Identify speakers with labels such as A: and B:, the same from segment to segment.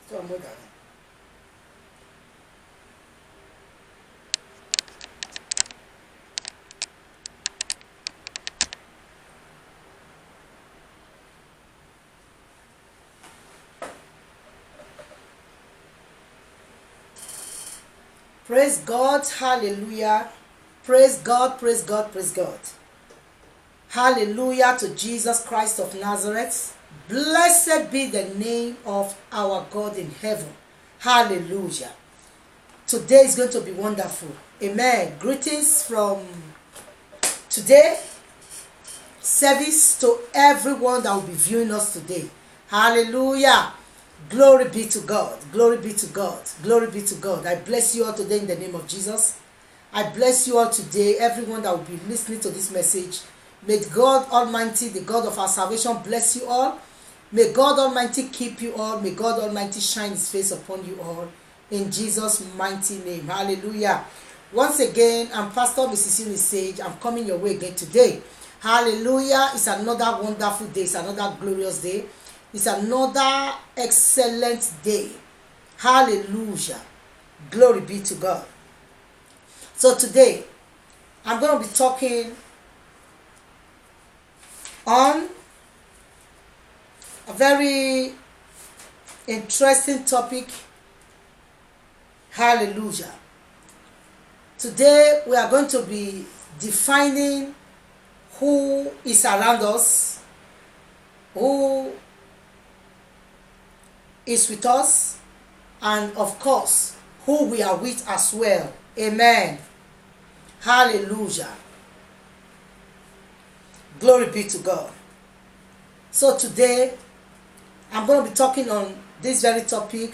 A: So I'm not. Praise God, hallelujah. Praise God, praise God, praise God. Hallelujah to Jesus Christ of Nazareth. Blessed be the name of our God in heaven. Hallelujah. Today is going to be wonderful. Amen. Greetings from today service to everyone that will be viewing us today. Hallelujah. Glory be to God. Glory be to God. Glory be to God. I bless you all today in the name of Jesus. I bless you all today, everyone that will be listening to this message. May God Almighty, the God of our salvation, bless you all. May God Almighty keep you all. May God Almighty shine His face upon you all. In Jesus' mighty name. Hallelujah. Once again, I'm Pastor Mrs. Eunice Sage. I'm coming your way again today. Hallelujah. It's another wonderful day. It's another glorious day. It's another excellent day. Hallelujah. Glory be to God. So today, I'm going to be talking on a very interesting topic. Hallelujah. Today, we are going to be defining who is around us, who is with us, and of course, who we are with as well. Amen. Hallelujah. Glory be to God. So today, I'm going to be talking on this very topic.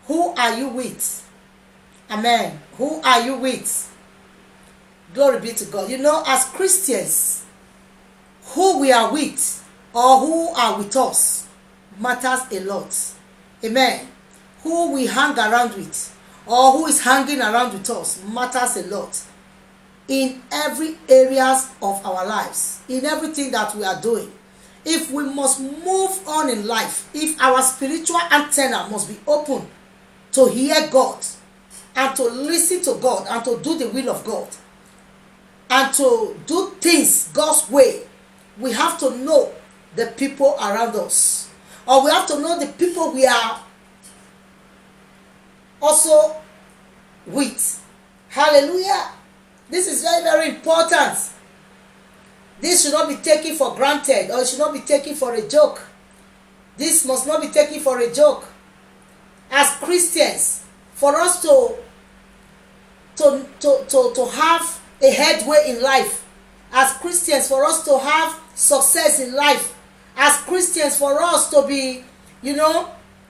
A: Who are you with? Amen. Who are you with? Glory be to God. You know, as Christians, who we are with or who are with us matters a lot. Amen. Who we hang around with or who is hanging around with us matters a lot in every areas of our lives, in everything that we are doing. If we must move on in life, if our spiritual antenna must be open to hear God and to listen to God and to do the will of God and to do things God's way, we have to know the people around us, or we have to know the people we are also with. Hallelujah. This is very, very important. This should not be taken for granted, or it should not be taken for a joke. This must not be taken for a joke. As Christians, for us to have a headway in life, as Christians, for us to have success in life, as Christians, for us to be,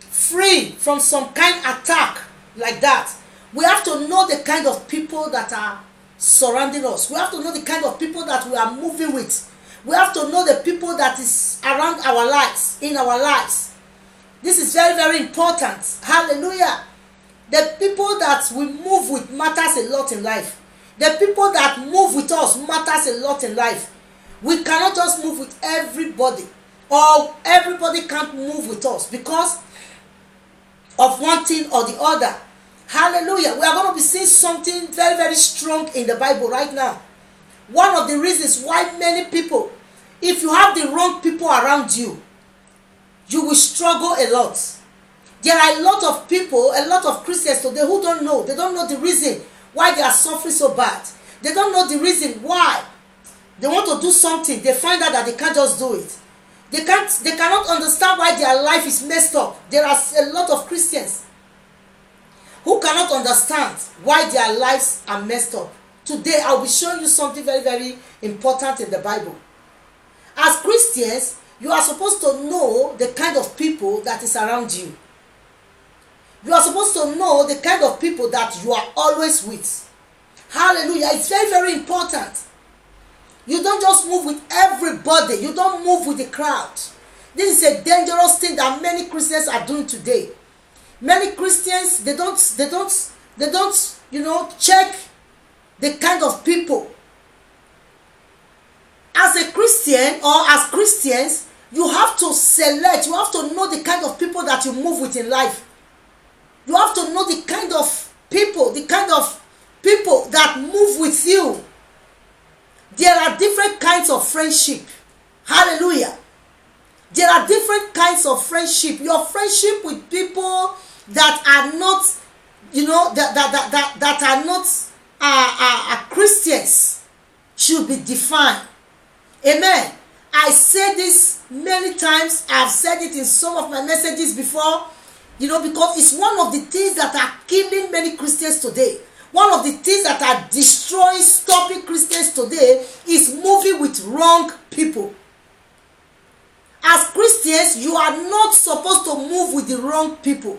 A: free from some kind of attack like that, we have to know the kind of people that are surrounding us. We have to know the kind of people that we are moving with. We have to know the people that is around our lives, in our lives. This is very, very important. Hallelujah. The people that we move with matters a lot in life. The people that move with us matters a lot in life. We cannot just move with everybody, or everybody can't move with us because of one thing or the other. Hallelujah. We are going to be seeing something very, very strong in the Bible right now. One of the reasons why many people, if you have the wrong people around you, you will struggle a lot. There are a lot of people, a lot of Christians today who don't know. They don't know the reason why they are suffering so bad. They don't know the reason why they want to do something. They find out that they can't just do it. They cannot understand why their life is messed up. There are a lot of Christians who cannot understand why their lives are messed up. Today, I'll be showing you something very, very important in the Bible. As Christians, you are supposed to know the kind of people that is around you. You are supposed to know the kind of people that you are always with. Hallelujah. It's very, very important. You don't just move with everybody. You don't move with the crowd. This is a dangerous thing that many Christians are doing today. Many Christians, they don't check the kind of people. As a Christian, or as Christians, you have to select, you have to know the kind of people that you move with in life. You have to know the kind of people that move with you. There are different kinds of friendship. Hallelujah. There are different kinds of friendship. Your friendship with people that are not, that are not Christians should be defined. Amen. I say this many times. I've said it in some of my messages before, because it's one of the things that are killing many Christians today. One of the things that are destroying, stopping Christians today is moving with wrong people. As Christians, you are not supposed to move with the wrong people.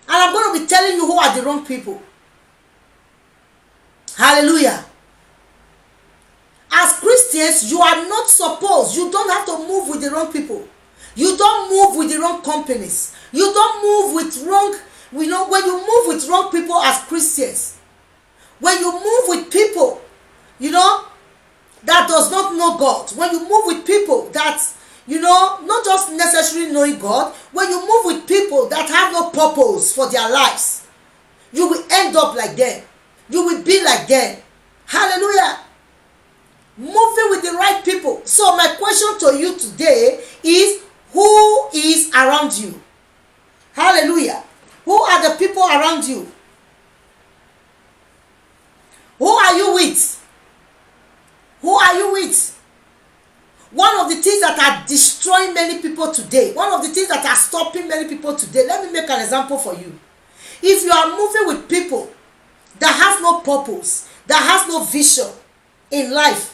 A: And I'm going to be telling you who are the wrong people. Hallelujah. As Christians, you are not supposed, you don't have to move with the wrong people. You don't move with the wrong companies. You don't move with wrong, when you move with wrong people as Christians, when you move with people, that does not know God, when you move with people that, not just necessarily knowing God, when you move with people that have no purpose for their lives, you will end up like them. You will be like them. Hallelujah. Moving with the right people. So my question to you today is, who is around you? Hallelujah. Who are the people around you? Who are you with? Who are you with? One of the things that are destroying many people today, one of the things that are stopping many people today, let me make an example for you. If you are moving with people that have no purpose, that has no vision in life,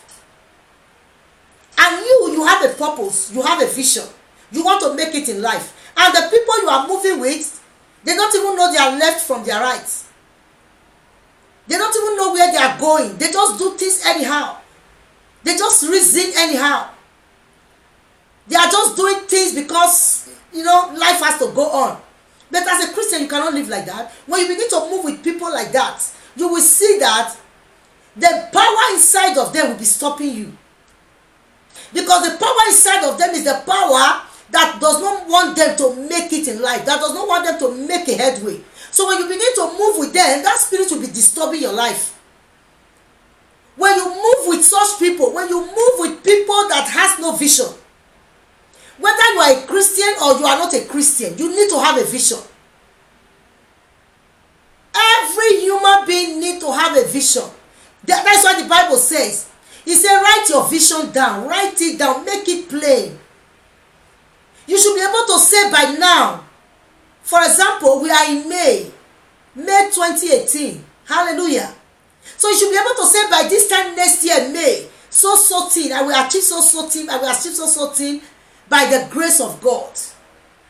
A: and you have a purpose, you have a vision, you want to make it in life, and the people you are moving with, they don't even know their left from their right. They don't even know where they are going. They just do things anyhow. They just reason anyhow. They are just doing things because, life has to go on. But as a Christian, you cannot live like that. When you begin to move with people like that, you will see that the power inside of them will be stopping you. Because the power inside of them is the power that does not want them to make it in life, that does not want them to make a headway. So when you begin to move with them, that spirit will be disturbing your life. When you move with such people, when you move with people that has no vision, whether you are a Christian or you are not a Christian, you need to have a vision. Every human being needs to have a vision. That's why the Bible says, it says, write your vision down, write it down, make it plain. You should be able to say by now, for example, we are in May 2018. Hallelujah. So you should be able to say by this time next year, May, so thing, I will achieve so thing, I will achieve so thing by the grace of God.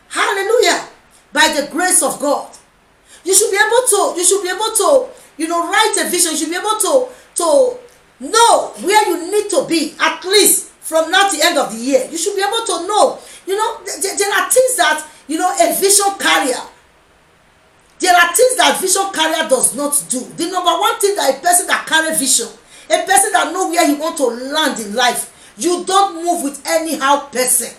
A: Hallelujah. By the grace of God. You should be able to, write a vision. You should be able to know where you need to be, at least from now to the end of the year. You should be able to know, there are things that, a vision carrier, there are things that vision carrier does not do. The number one thing that a person that carry vision, a person that know where he want to land in life, you don't move with anyhow person.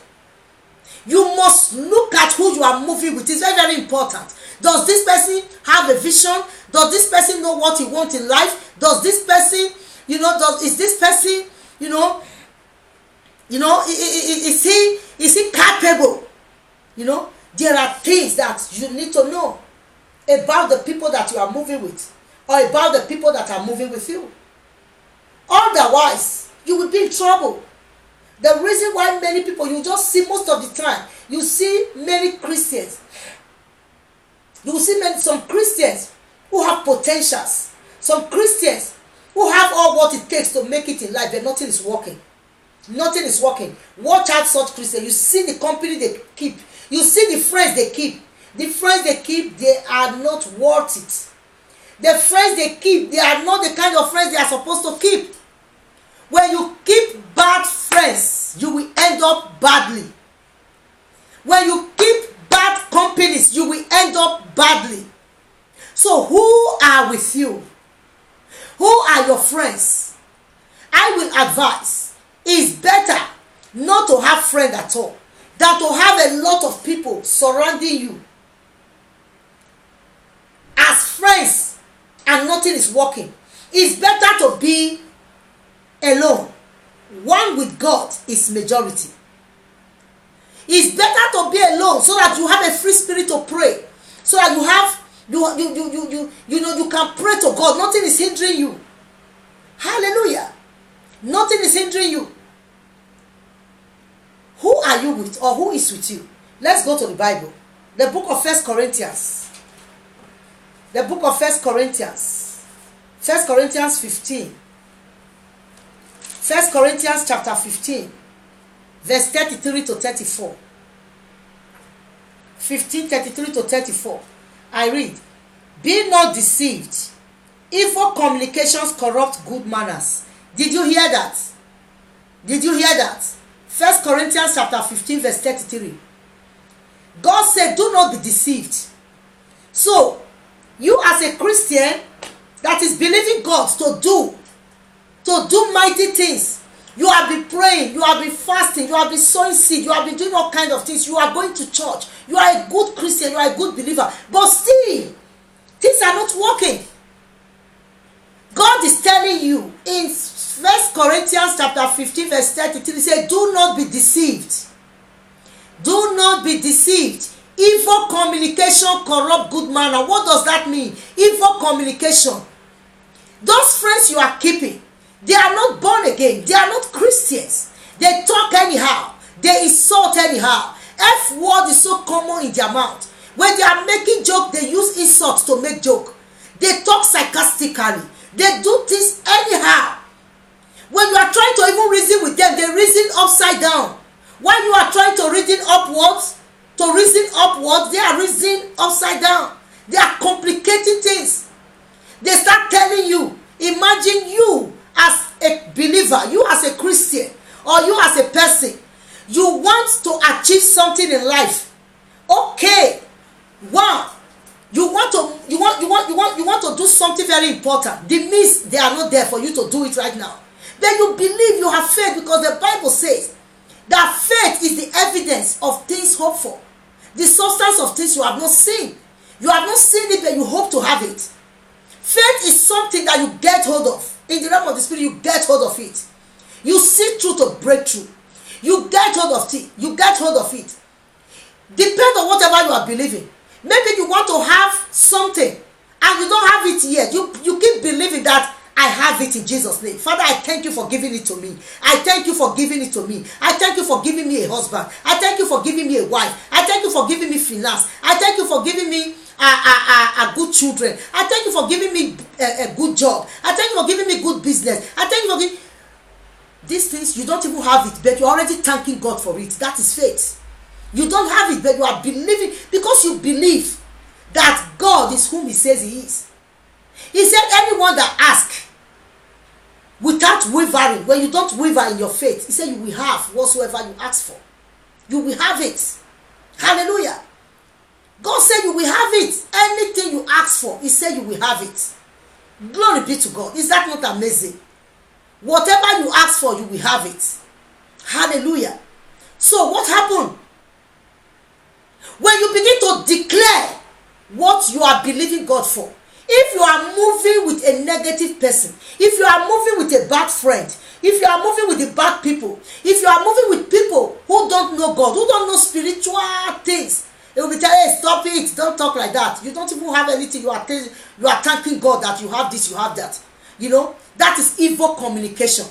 A: You must look at who you are moving with. It's very, very important. Does this person have a vision? Does this person know what he wants in life? Does this person, is this person, is he capable? There are things that you need to know about the people that you are moving with, or about the people that are moving with you. Otherwise, you will be in trouble. The reason why many people, you just see most of the time, you see many Christians, you will see some Christians who have potentials, some Christians who have all what it takes to make it in life, but nothing is working. Nothing is working. Watch out such Christians. You see the company they keep. You see the friends they keep. The friends they keep, they are not worth it. The friends they keep, they are not the kind of friends they are supposed to keep. When you keep bad friends, you will end up badly. When you keep bad companies, you will end up badly. So who are with you? Who are your friends? I will advise, it's better not to have friends at all than to have a lot of people surrounding you. as friends and nothing is working, it's better to be alone. One with God is majority. It's better to be alone so that you have a free spirit to pray, so that you can pray to God. Nothing is hindering you. Hallelujah. Nothing is hindering you. Who are you with, or who is with you? Let's go to the Bible. The book of 1 Corinthians. The book of 1 Corinthians. 1 Corinthians 15. 1 Corinthians chapter 15. Verse 33 to 34. 15, 33 to 34. I read. Be not deceived. Evil communications corrupt good manners. Did you hear that? Did you hear that? 1 Corinthians chapter 15 verse 33. God said, do not be deceived. So, you as a Christian that is believing God to do mighty things, you have been praying, you have been fasting, you have been sowing seed, you have been doing all kinds of things, you are going to church, you are a good Christian, you are a good believer, but still, things are not working. God is telling you in 1 Corinthians chapter 15 verse 33, he said, do not be deceived. Do not be deceived. Evil communication corrupt good manner. What does that mean? Evil communication. Those friends you are keeping, they are not born again. They are not Christians. They talk anyhow. They insult anyhow. F word is so common in their mouth. When they are making joke, they use insults to make joke. They talk sarcastically. They do this anyhow. When you are trying to even reason with them, they reason upside down. When you are trying to reason upwards, they are reasoning upside down. They are complicating things. They start telling you, imagine you as a believer, you as a Christian, or you as a person, you want to achieve something in life. Okay, wow. You want to do something very important. The means they are not there for you to do it right now. Then you believe, you have faith, because the Bible says that faith is the evidence of things hoped for, the substance of things you have not seen. You have not seen it, but you hope to have it. Faith is something that you get hold of. In the realm of the spirit, you get hold of it. You see through to breakthrough. You get hold of it. You get hold of it. Depends on whatever you are believing. Maybe you want to have something and you don't have it yet. You keep believing that I have it in Jesus' name. Father, I thank you for giving it to me. I thank you for giving it to me. I thank you for giving me a husband. I thank you for giving me a wife. I thank you for giving me finance. I thank you for giving me a good children. I thank you for giving me a good job. I thank you for giving me good business. I thank you for giving these things. You don't even have it, but you're already thanking God for it. That is faith. You don't have it, but you are believing, because you believe that God is whom he says he is. He said anyone that asks without wavering, when you don't waver in your faith, he said you will have whatsoever you ask for. You will have it. Hallelujah. God said you will have it. Anything you ask for, he said you will have it. Glory be to God. Is that not amazing? Whatever you ask for, you will have it. Hallelujah. So what happened? When you begin to declare what you are believing God for, if you are moving with a negative person, if you are moving with a bad friend, if you are moving with the bad people, if you are moving with people who don't know God, who don't know spiritual things, they will be telling you, hey, stop it, don't talk like that. You don't even have anything. You are thanking God that you have this, you have that. You know, that is evil communication.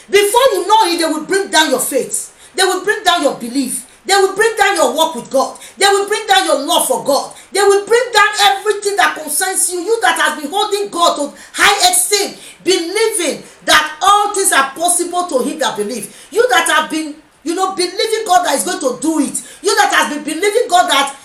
A: Before you know it, they will bring down your faith. They will bring down your belief. They will bring down your walk with God. They will bring down your love for God. They will bring down everything that concerns you. You that has been holding God to high esteem, believing that all things are possible to him that believe. You that have been, believing God that is going to do it. You that has been believing God that,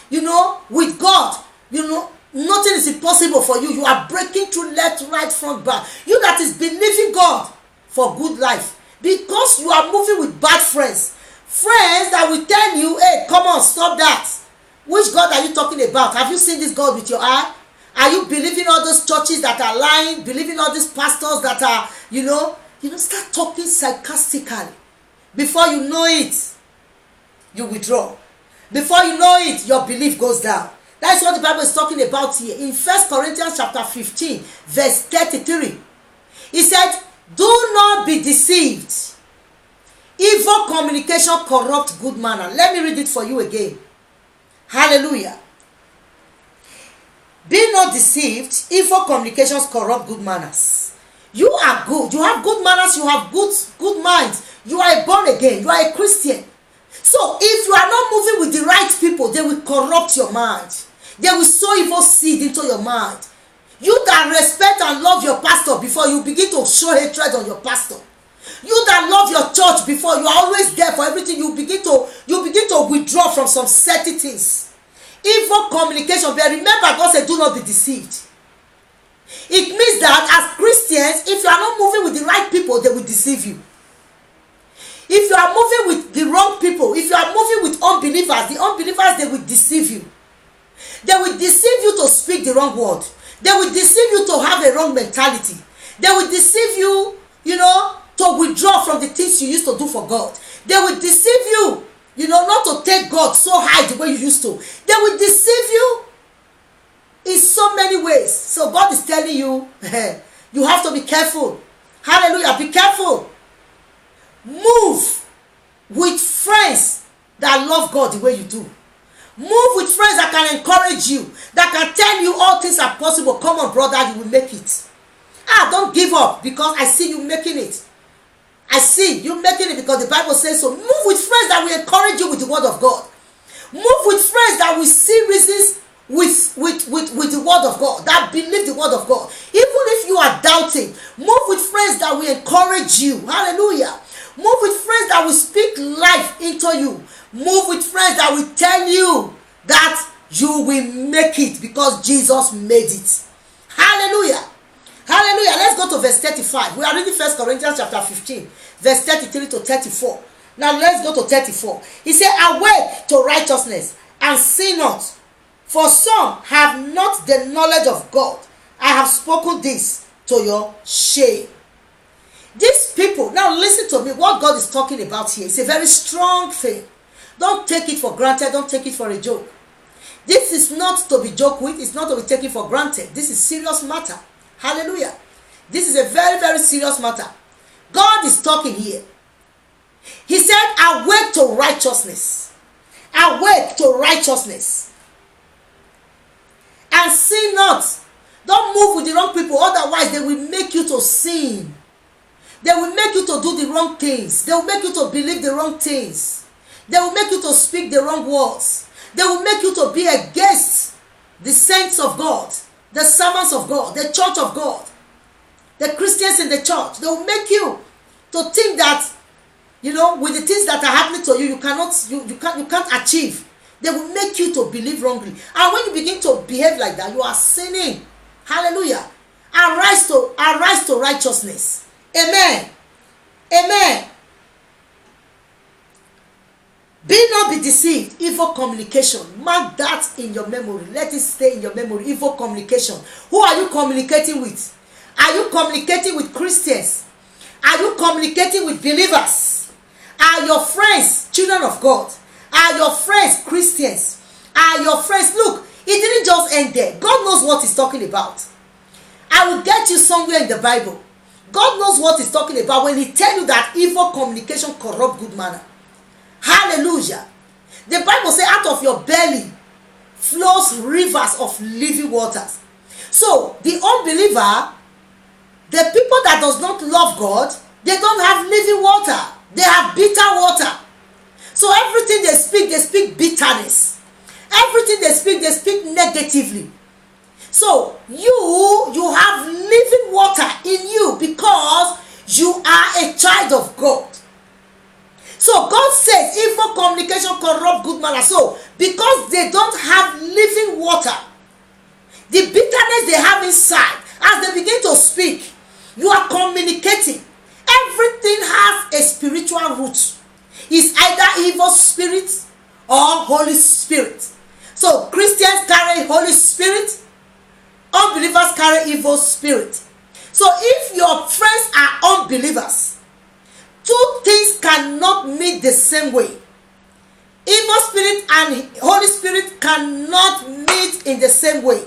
A: with God, nothing is impossible for you. You are breaking through left, right, front, back. You that is believing God for good life, because you are moving with bad friends. Friends that will tell you, hey, come on, stop that. Which God are you talking about? Have you seen this God with your eye? Are you believing all those churches that are lying? Believing all these pastors that are, start talking sarcastically. Before you know it, you withdraw. Before you know it, your belief goes down. That is what the Bible is talking about here. In 1 Corinthians chapter 15, verse 33. He said, do not be deceived. Evil communication corrupt good manner. Let me read it for you again. Hallelujah. Be not deceived. Evil communications corrupt good manners. You are good. You have good manners. You have good minds. You are born again. You are a Christian. So if you are not moving with the right people, they will corrupt your mind. They will sow evil seed into your mind. You that respect and love your pastor before you begin to show hatred on your pastor. You that love your church before you are always there for everything, you begin to withdraw from some certain things. Evil communication. But remember, God said, do not be deceived. It means that as Christians, if you are not moving with the right people, they will deceive you. If you are moving with the wrong people, if you are moving with unbelievers, the unbelievers, they will deceive you. They will deceive you to speak the wrong word. They will deceive you to have a wrong mentality. They will deceive you, to withdraw from the things you used to do for God. They will deceive you, not to take God so high the way you used to. They will deceive you in so many ways. So God is telling you, you have to be careful. Hallelujah, be careful. Move with friends that love God the way you do. Move with friends that can encourage you, that can tell you all things are possible. Come on, brother, you will make it. Don't give up, because I see you making it. I see you making it because the Bible says so. Move with friends that will encourage you with the word of God. Move with friends that will see reasons with the word of God, that believe the word of God. Even if you are doubting, move with friends that will encourage you. Hallelujah. Move with friends that will speak life into you. Move with friends that will tell you that you will make it because Jesus made it. Hallelujah. Hallelujah. Let's go to verse 35. We are reading 1 Corinthians chapter 15, verse 33 to 34. Now let's go to 34. He said, awake to righteousness and sin not, for some have not the knowledge of God. I have spoken this to your shame. These people, now listen to me, what God is talking about here is a very strong thing. Don't take it for granted. Don't take it for a joke. This is not to be joked with. It's not to be taken for granted. This is serious matter. Hallelujah. This is a very, very serious matter. God is talking here. He said, awake to righteousness. Awake to righteousness. And sin not. Don't move with the wrong people. Otherwise, they will make you to sin. They will make you to do the wrong things. They will make you to believe the wrong things. They will make you to speak the wrong words. They will make you to be against the saints of God, the servants of God, the church of God, the Christians in the church. They will make you to think that, with the things that are happening to you, you can't achieve. They will make you to believe wrongly. And when you begin to behave like that, you are sinning. Hallelujah. Arise to righteousness. Amen. Amen. Not be deceived. Evil communication. Mark that in your memory. Let it stay in your memory. Evil communication. Who are you communicating with? Are you communicating with Christians? Are you communicating with believers? Are your friends children of God? Are your friends Christians? Are your friends? Look, it didn't just end there. God knows what he's talking about. I will get you somewhere in the Bible. God knows what he's talking about when he tells you that evil communication corrupt good manner. Hallelujah. The Bible says out of your belly flows rivers of living waters. So the unbeliever, the people that does not love God, they don't have living water. They have bitter water. So everything they speak bitterness. Everything they speak negatively. So you have living water in you because you are a child of God. So God says evil communication corrupt good manner. So because they don't have living water, the bitterness they have inside, as they begin to speak, you are communicating. Everything has a spiritual root. It's either evil spirit or Holy Spirit. So Christians carry Holy Spirit, unbelievers carry evil spirit. So if your friends are unbelievers, two things cannot meet the same way. Evil spirit and Holy Spirit cannot meet in the same way.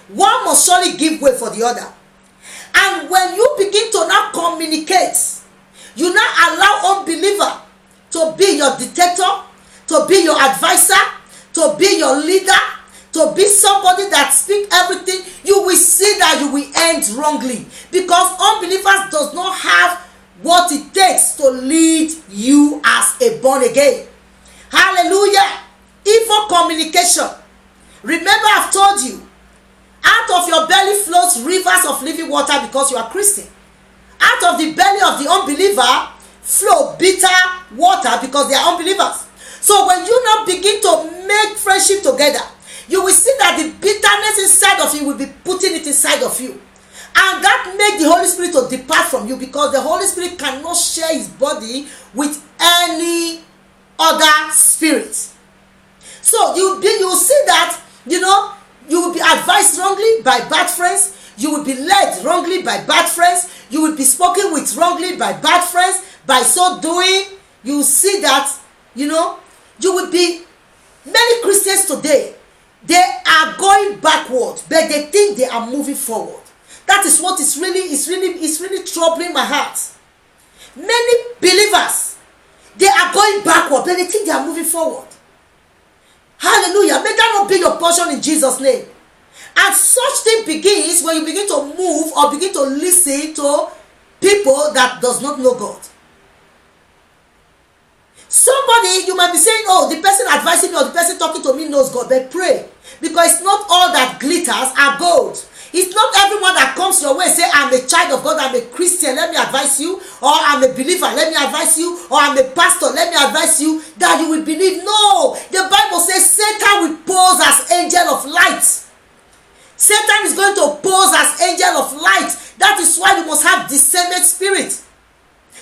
A: One must surely give way for the other. And when you begin to now communicate, you now allow unbeliever to be your dictator, to be your advisor, to be your leader, to be somebody that speak everything. You will see that you will end wrongly, because unbelievers does not have what it takes to lead you as a born again. Hallelujah. Evil communication. Remember, I've told you, out of your belly flows rivers of living water, because you are Christian. Out of the belly of the unbeliever flow bitter water, because they are unbelievers. So when you now begin to make friendship together, you will see that the bitterness inside of you will be putting it inside of you. And that makes the Holy Spirit to depart from you, because the Holy Spirit cannot share his body with any other spirit. So you will see that, you will be advised wrongly by bad friends. You will be led wrongly by bad friends. You will be spoken with wrongly by bad friends. By so doing, you will see that, you will be, many Christians today, they are going backward, but they think they are moving forward. That is what is really troubling my heart. Many believers, they are going backward, but they think they are moving forward. Hallelujah. May that not be your portion in Jesus' name. And such thing begins when you begin to move or begin to listen to people that does not know God. Somebody, you might be saying, oh, the person advising me or the person talking to me knows God, but pray. Because it's not all that glitters are gold. It's not everyone that comes your way and say, I'm a child of God, I'm a Christian, let me advise you. Or I'm a believer, let me advise you. Or I'm a pastor, let me advise you, that you will believe. No, the Bible says Satan will pose as angel of light. Satan is going to pose as angel of light. That is why you must have discernment spirit.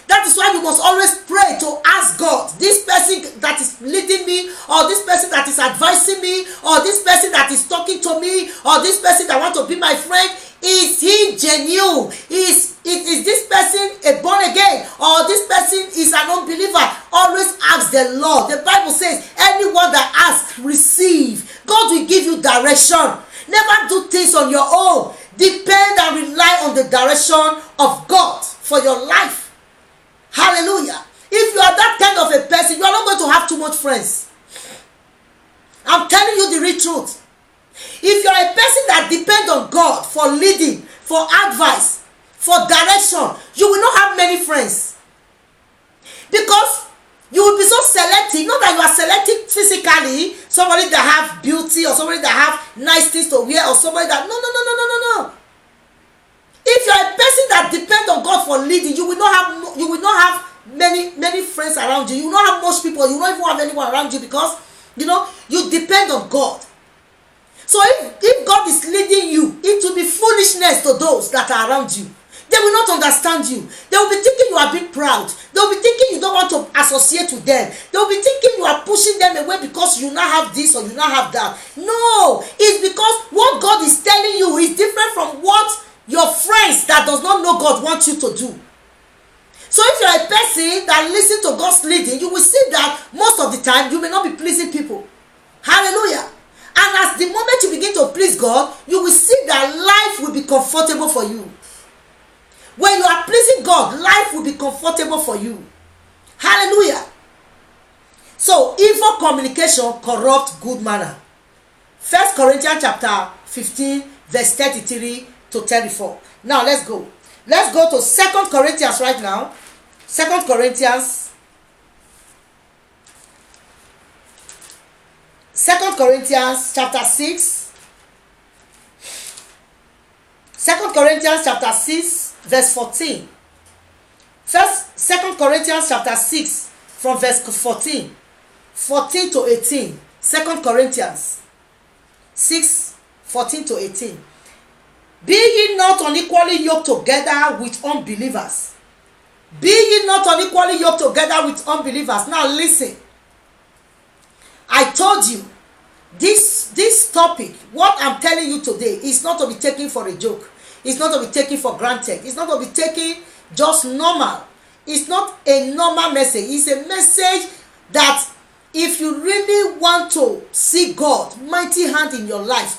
A: That is why you must always pray to ask God, this person that is leading me, or this person that is advising me, or this person that is talking to me, or this person that wants to be my friend, is he genuine? Is this person a born again, or this person is an unbeliever? Always ask the Lord. The Bible says, anyone that asks, receive. God will give you direction. Never do things on your own. Depend and rely on the direction of God for your life. Hallelujah. If you are that kind of a person, you are not going to have too much friends. I'm telling you the real truth. If you are a person that depends on God for leading, for advice, for direction, you will not have many friends. Because you will be so selective. Not that you are selecting physically, somebody that have beauty, or somebody that have nice things to wear, or somebody that, no. If you are a person that depends on God for leading, you will not have many friends around you. You will not have most people. You will not even have anyone around you, because you depend on God. So if God is leading you, it will be foolishness to those that are around you. They will not understand you. They will be thinking you are being proud. They will be thinking you don't want to associate with them. They will be thinking you are pushing them away because you now have this or you now have that. No, it's because what God is telling you is different from what your friends that does not know God want you to do. So if you are a person that listens to God's leading, you will see that most of the time you may not be pleasing people. Hallelujah. And as the moment you begin to please God, you will see that life will be comfortable for you. When you are pleasing God, life will be comfortable for you. Hallelujah. So evil communication corrupt good manner. 1 Corinthians chapter 15 verse 33 to 34. Now let's go. Let's go to 2 Corinthians right now. 2 Corinthians. 2 Corinthians chapter 6. 2 Corinthians chapter 6 verse 14. 2 Corinthians chapter 6 from verse 14. 14 to 18. 2 Corinthians 6, 14 to 18. Be ye not unequally yoked together with unbelievers. Be ye not unequally yoked together with unbelievers. Now listen. I told you, this topic, what I'm telling you today, is not to be taken for a joke. It's not to be taken for granted. It's not to be taken just normal. It's not a normal message. It's a message that if you really want to see God, mighty hand in your life,